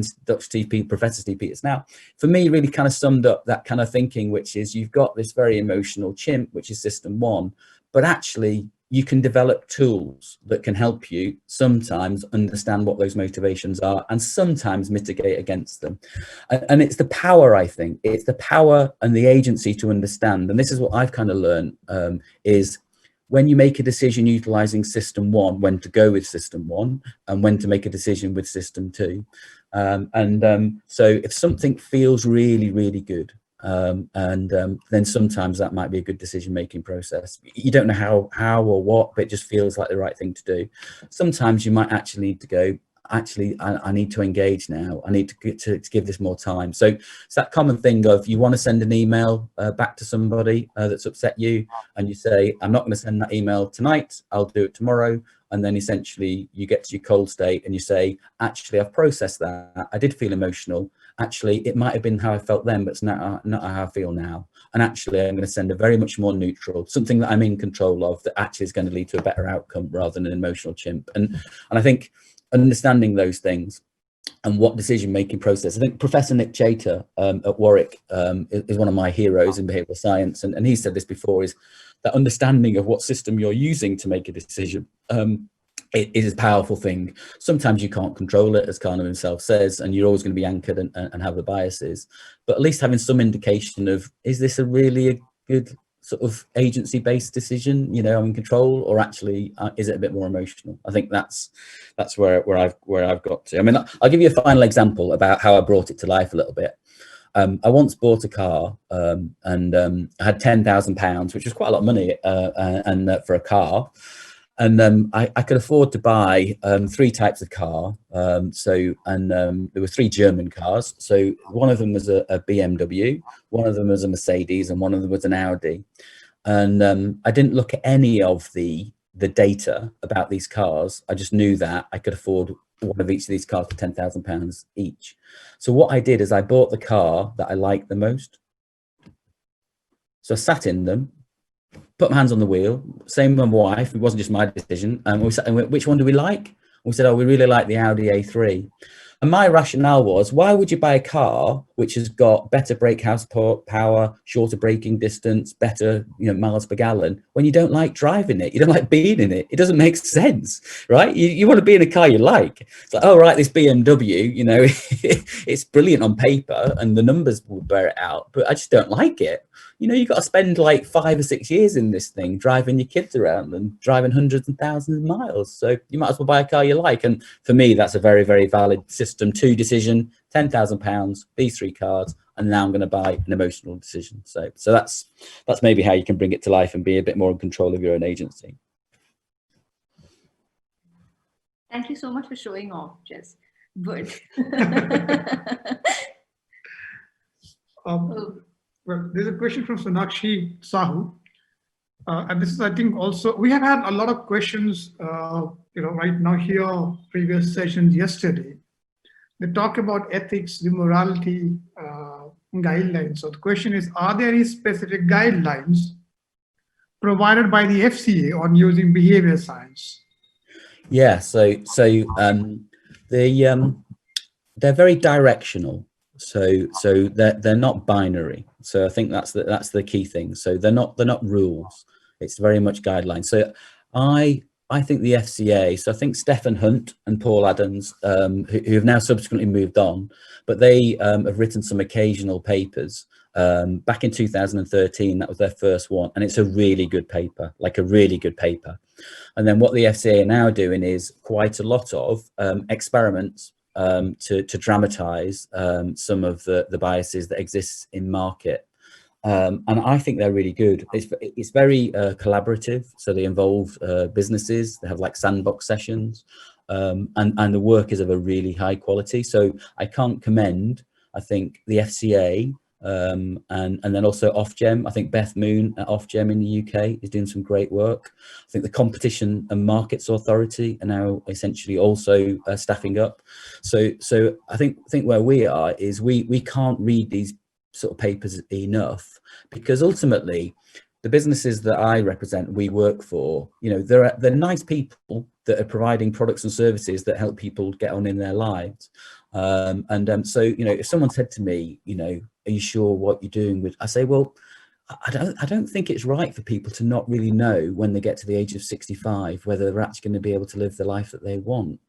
Professor Steve Peters now, for me, really kind of summed up that kind of thinking, which is you've got this very emotional chimp, which is System 1, but actually you can develop tools that can help you sometimes understand what those motivations are and sometimes mitigate against them. And it's the power, I think, it's the power and the agency to understand. And this is what I've kind of learned is when you make a decision utilizing System 1, when to go with System 1 and when to make a decision with System 2. So if something feels really, really good, then sometimes that might be a good decision-making process. You don't know how or what, but it just feels like the right thing to do. Sometimes you might actually need to go, actually, I need to engage now. I need to give this more time. So it's that common thing of you want to send an email back to somebody that's upset you, and you say, I'm not going to send that email tonight, I'll do it tomorrow. And then essentially you get to your cold state and you say, actually, I've processed that. I did feel emotional. Actually, it might have been how I felt then, but it's not how I feel now. And actually, I'm going to send a very much more neutral, something that I'm in control of, that actually is going to lead to a better outcome rather than an emotional chimp. And I think understanding those things and what decision-making process, I think Professor Nick Chater at Warwick is one of my heroes in behavioural science. And he said this before, is that understanding of what system you're using to make a decision it is a powerful thing. Sometimes you can't control it, as Kahneman himself says, and you're always going to be anchored and have the biases. But at least having some indication of, is this a really good sort of agency-based decision, you know, I'm in control, or actually is it a bit more emotional? I think that's where I've got to. I mean, I'll give you a final example about how I brought it to life a little bit. I once bought a car and I had £10,000, which was quite a lot of money for a car. And I could afford to buy 3 types of car. There were 3 German cars. So one of them was a BMW, one of them was a Mercedes, and one of them was an Audi. And I didn't look at any of the data about these cars. I just knew that I could afford one of each of these cars for £10,000 each. So what I did is I bought the car that I liked the most. So I sat in them, put my hands on the wheel, same with my wife, it wasn't just my decision. And we sat and went, which one do we like? And we said, oh, we really like the Audi A3. And my rationale was, why would you buy a car which has got better brake horsepower, shorter braking distance, better, you know, miles per gallon, when you don't like driving it, you don't like being in it? It doesn't make sense, right? You want to be in a car you like. It's like, oh, right, this BMW, you know, it's brilliant on paper and the numbers will bear it out, but I just don't like it. You know, you've got to spend like 5 or 6 years in this thing, driving your kids around and driving hundreds and thousands of miles. So you might as well buy a car you like. And for me, that's a very, very valid system 2 decision, £10,000, these 3 cars, and now I'm going to buy an emotional decision. So that's maybe how you can bring it to life and be a bit more in control of your own agency. Thank you so much for showing off, Jez. Good. Well, there's a question from Sonakshi Sahu. And this is, I think, also, we have had a lot of questions, you know, right now here, previous sessions yesterday. They talk about ethics, the morality guidelines. So the question is, are there any specific guidelines provided by the FCA on using behavior science? Yeah, so they're very directional. So they're not binary. So I think that's the key thing. So they're not rules. It's very much guidelines. So I think the FCA, so I think Stephen Hunt and Paul Adams, who have now subsequently moved on, but they have written some occasional papers. Back in 2013, that was their first one, and it's a really good paper, like a really good paper. And then what the FCA are now doing is quite a lot of experiments to dramatize some of the biases that exist in market. And I think they're really good. It's very collaborative. So they involve businesses. They have like sandbox sessions, and the work is of a really high quality. So I can't commend, I think, the FCA and then also Ofgem. I think Beth Moon at Ofgem in the UK is doing some great work. I think the Competition and Markets Authority are now essentially also staffing up. So I think where we are is we can't read these sort of papers enough, because ultimately the businesses that I represent, we work for, you know, they're nice people that are providing products and services that help people get on in their lives. So, you know, if someone said to me, you know, are you sure what you're doing with, I say, well, I don't think it's right for people to not really know when they get to the age of 65 whether they're actually going to be able to live the life that they want.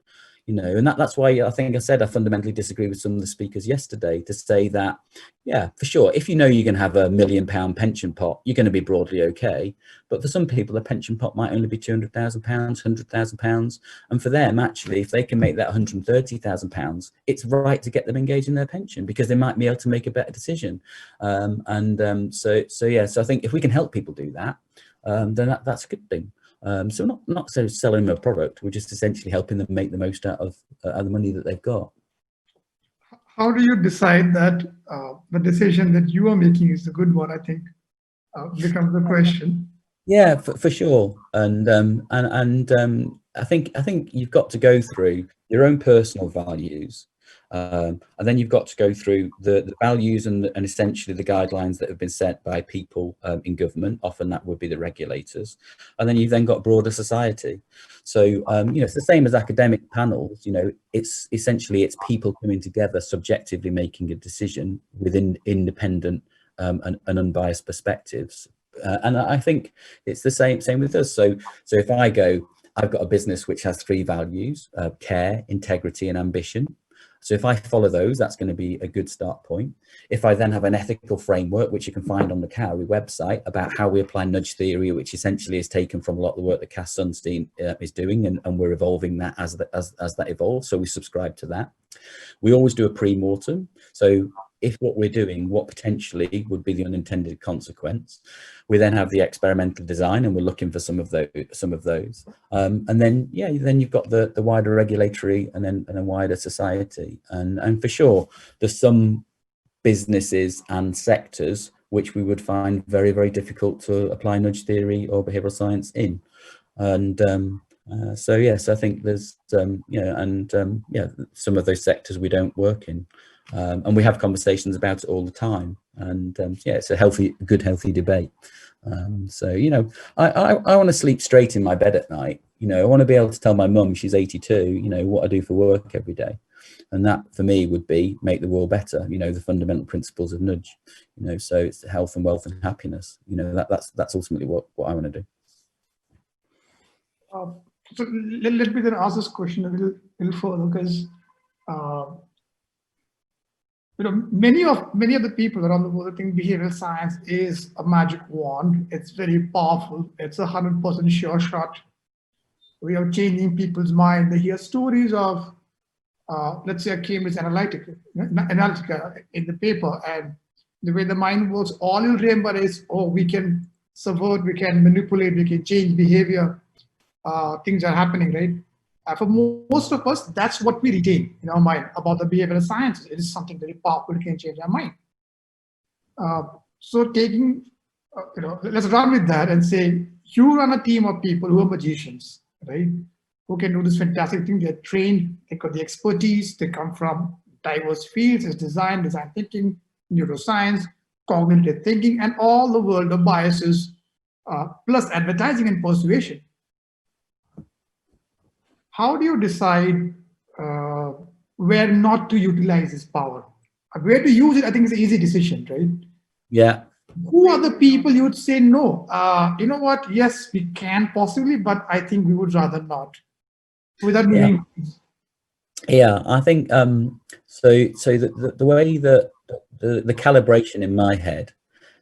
You know, and that's why I think I said I fundamentally disagree with some of the speakers yesterday to say that, yeah, for sure, if you know you're going to have £1 million pension pot, you're going to be broadly okay. But for some people, a pension pot might only be £200,000, £100,000. And for them, actually, if they can make that £130,000, it's right to get them engaged in their pension because they might be able to make a better decision. So I think if we can help people do that, then that's a good thing. So not so selling them a product, we're just essentially helping them make the most out of the money that they've got. How do you decide that the decision that you are making is the good one? I think becomes the question. Yeah, for sure. And I think you've got to go through your own personal values. And then you've got to go through the values and essentially the guidelines that have been set by people in government. Often that would be the regulators. And then you've then got broader society. So, you know, it's the same as academic panels. You know, it's people coming together, subjectively making a decision within independent and unbiased perspectives. And I think it's the same with us. So if I go, I've got a business which has 3 values, care, integrity, and ambition. So if I follow those, that's going to be a good start point. If I then have an ethical framework, which you can find on the Cowrie website, about how we apply nudge theory, which essentially is taken from a lot of the work that Cass Sunstein is doing, and we're evolving that as that evolves. So we subscribe to that. We always do a pre-mortem. So if what we're doing, what potentially would be the unintended consequence, we then have the experimental design, and we're looking for some of those. And then, yeah, then you've got the wider regulatory, and then wider society. And for sure, there's some businesses and sectors which we would find very, very difficult to apply nudge theory or behavioural science in. And so yes, I think there's yeah, some of those sectors we don't work in. And we have conversations about it all the time, and yeah, it's a good healthy debate. So, you know, I want to sleep straight in my bed at night. You know, I want to be able to tell my mum, she's 82, you know, what I do for work every day. And that for me would be make the world better, you know, the fundamental principles of nudge, you know, so it's health and wealth and happiness, you know, that's ultimately what I want to do. So let me then ask this question a little further, because you know, many of the people around the world think behavioral science is a magic wand. It's very powerful. It's 100% sure shot. We are changing people's mind. They hear stories of, let's say, a Cambridge Analytica in the paper, and the way the mind works, all you remember is, oh, we can subvert, we can manipulate, we can change behavior. Things are happening, right? For most of us, that's what we retain in our mind about the behavioral sciences. It is something very powerful, can change our mind. So taking, you know, let's run with that and say, you run a team of people who are magicians, right? Who can do this fantastic thing. They're trained, they got the expertise, they come from diverse fields, as design thinking, neuroscience, cognitive thinking, and all the world of biases, plus advertising and persuasion. How do you decide where not to utilize this power? Where to use it, I think, is an easy decision, right? Yeah. Who are the people you would say, no, you know what, yes, we can possibly, but I think we would rather not, without moving. Yeah, I think so the way that the calibration in my head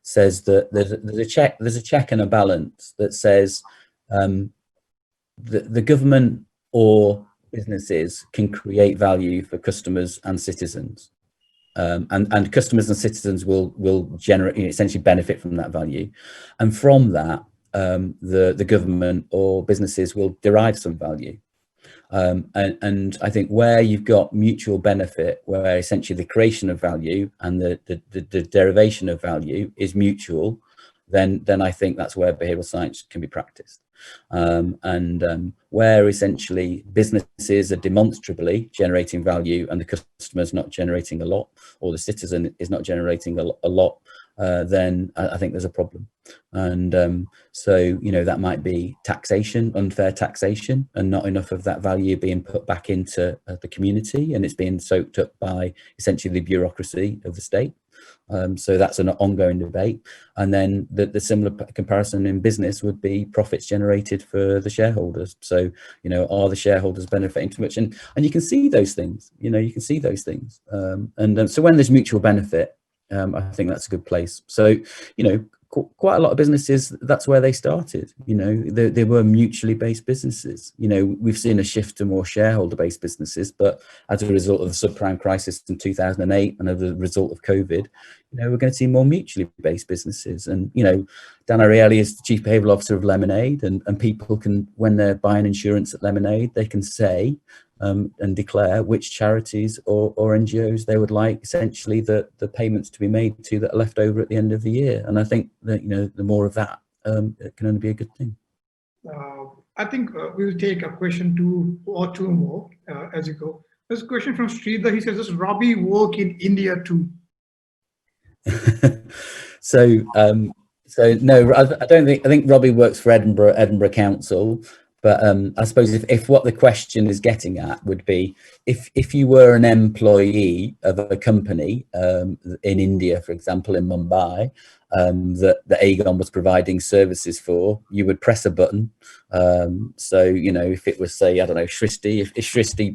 says that there's a check and a balance that says the government or businesses can create value for customers and citizens, and customers and citizens will generate, you know, essentially benefit from that value, and from that the government or businesses will derive some value. And I think where you've got mutual benefit, where essentially the creation of value and the derivation of value is mutual, then I think that's where behavioral science can be practiced. Where essentially businesses are demonstrably generating value and the customer's not generating a lot, or the citizen is not generating a lot, then I think there's a problem. And so, you know, that might be taxation, unfair taxation, and not enough of that value being put back into the community, and it's being soaked up by essentially the bureaucracy of the state. So that's an ongoing debate. And then the similar comparison in business would be profits generated for the shareholders. So, you know, are the shareholders benefiting too much? And you can see those things, you know, you can see those things. So when there's mutual benefit, I think that's a good place. So, you know, quite a lot of businesses, that's where they started. You know, they were mutually based businesses. You know, we've seen a shift to more shareholder based businesses, but as a result of the subprime crisis in 2008 and as a result of COVID, you know, we're going to see more mutually based businesses. And, you know, Dan Ariely is the chief behavioural officer of Lemonade, and people can, when they're buying insurance at Lemonade, they can say and declare which charities or NGOs they would like essentially the payments to be made to that are left over at the end of the year. And I think that, you know, the more of that, it can only be a good thing. I think we will take a question two more as you go. There's a question from Sridhar. He says, does Robbie work in India too? So no, I think Robbie works for Edinburgh Council, But I suppose if what the question is getting at would be, if you were an employee of a company in India, for example, in Mumbai, that Aegon was providing services for, you would press a button. So, you know, if it was, say, I don't know, Shristi,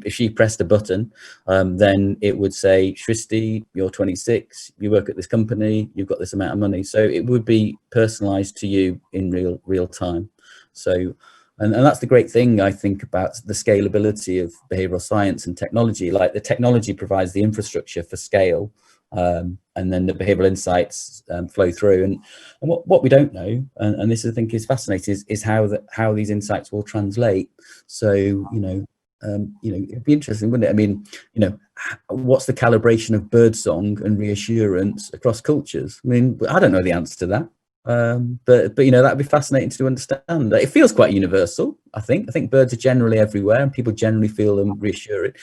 if she pressed a button, then it would say, Shristi, you're 26, you work at this company, you've got this amount of money. So it would be personalized to you in real time. So, and that's the great thing, I think, about the scalability of behavioral science and technology. Like, the technology provides the infrastructure for scale, and then the behavioral insights flow through. And what we don't know, and this I think is fascinating, is how these insights will translate. So, you know, it'd be interesting, wouldn't it? I mean, you know, what's the calibration of birdsong and reassurance across cultures? I mean, I don't know the answer to that. But you know, that'd be fascinating to understand. It feels quite universal. I think birds are generally everywhere, and people generally feel them reassuring.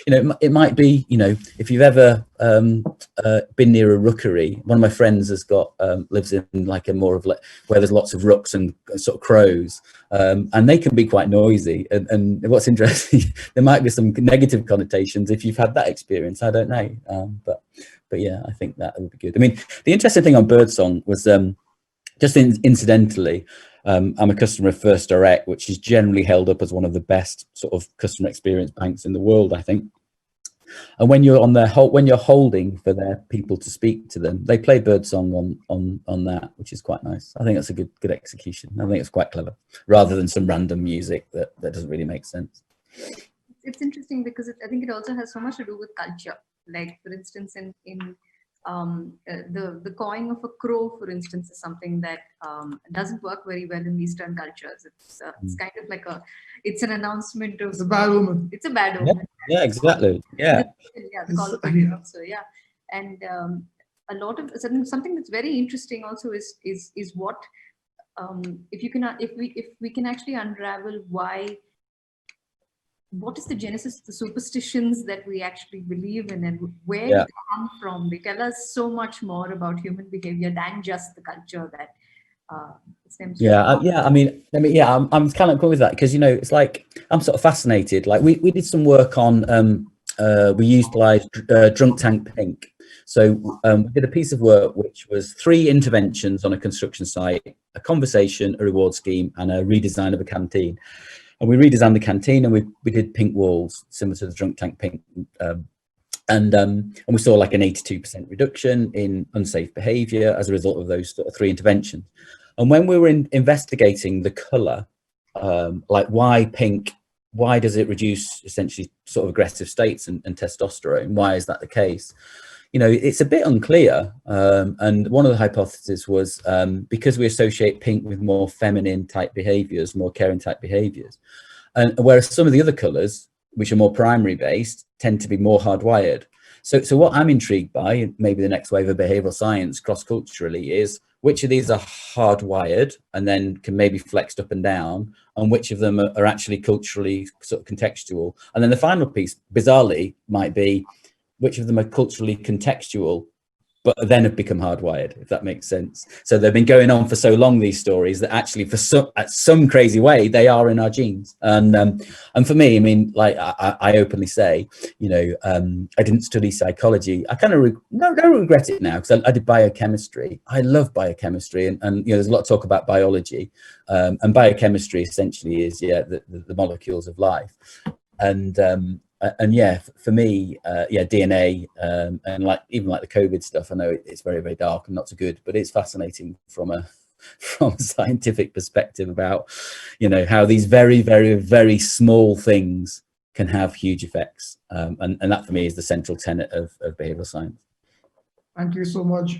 You know, it might be, you know, if you've ever been near a rookery. One of my friends has got lives in like a more of like where there's lots of rooks and sort of crows, and they can be quite noisy. And what's interesting, there might be some negative connotations if you've had that experience. I don't know, but yeah, I think that would be good. I mean, the interesting thing on birdsong was. Just incidentally, I'm a customer of First Direct, which is generally held up as one of the best sort of customer experience banks in the world, I think. And when you're on their when you're holding for their people to speak to them, they play birdsong on that, which is quite nice. I think that's a good execution. I think it's quite clever, rather than some random music that doesn't really make sense. It's interesting because I think it also has so much to do with culture. Like, for instance, in the cawing of a crow, for instance, is something that doesn't work very well in Eastern cultures. It's kind of like it's an announcement of, It's a bad omen. It's a bad omen. Yeah, exactly. Yeah. Yeah, the call of duty also. Yeah, and a lot of something that's very interesting also is what if we can actually unravel what is the genesis of the superstitions that we actually believe in, and where they come from. They tell us so much more about human behavior than just the culture that stems from. I mean, I'm kind of cool with that, because, you know, it's like, I'm sort of fascinated. Like, we did some work on we utilized drunk tank pink. So we did a piece of work which was 3 interventions on a construction site: a conversation, a reward scheme, and a redesign of a canteen. And we redesigned the canteen, and we did pink walls similar to the drunk tank pink, and we saw like an 82% reduction in unsafe behaviour as a result of those 3 interventions. And when we were investigating the colour, like why pink, why does it reduce essentially sort of aggressive states and testosterone? Why is that the case? You know, it's a bit unclear. And one of the hypotheses was because we associate pink with more feminine type behaviours, more caring type behaviours, and whereas some of the other colours, which are more primary based, tend to be more hardwired. So what I'm intrigued by, maybe the next wave of behavioural science cross-culturally, is which of these are hardwired and then can maybe flexed up and down, and which of them are actually culturally sort of contextual. And then the final piece, bizarrely, might be which of them are culturally contextual, but then have become hardwired, if that makes sense. So they've been going on for so long, these stories, that actually for some crazy way, they are in our genes. And for me, I mean, like I openly say, you know, I didn't study psychology. I kind of don't regret it now, because I did biochemistry. I love biochemistry, and you know, there's a lot of talk about biology, and biochemistry essentially is the molecules of life. And yeah, for me, DNA, and like even like the COVID stuff, I know it's very, very dark and not so good, but it's fascinating from a scientific perspective about, you know, how these very, very, very small things can have huge effects. And that for me is the central tenet of behavioral science. Thank you so much,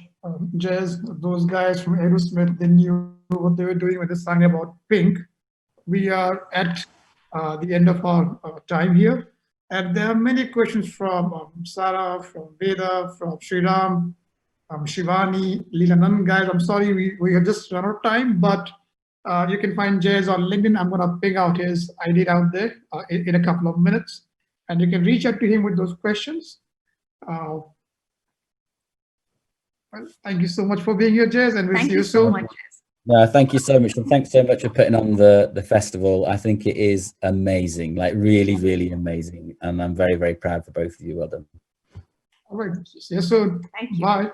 Jez. Those guys from Aerosmith, they knew what they were doing when they sang about pink. We are at the end of our time here. And there are many questions from Sarah, from Veda, from Sriram, Shivani, Leelanand. Guys, I'm sorry, we have just run out of time, but you can find Jez on LinkedIn. I'm going to ping out his ID out there in a couple of minutes, and you can reach out to him with those questions. Well, thank you so much for being here, Jez, and we'll see you soon. Thank you so much, Jez. No, thank you so much, and thanks so much for putting on the festival. I think it is amazing, like really, really amazing, and I'm very, very proud for both of you. Well done. All right. See you soon. Thank you. Bye.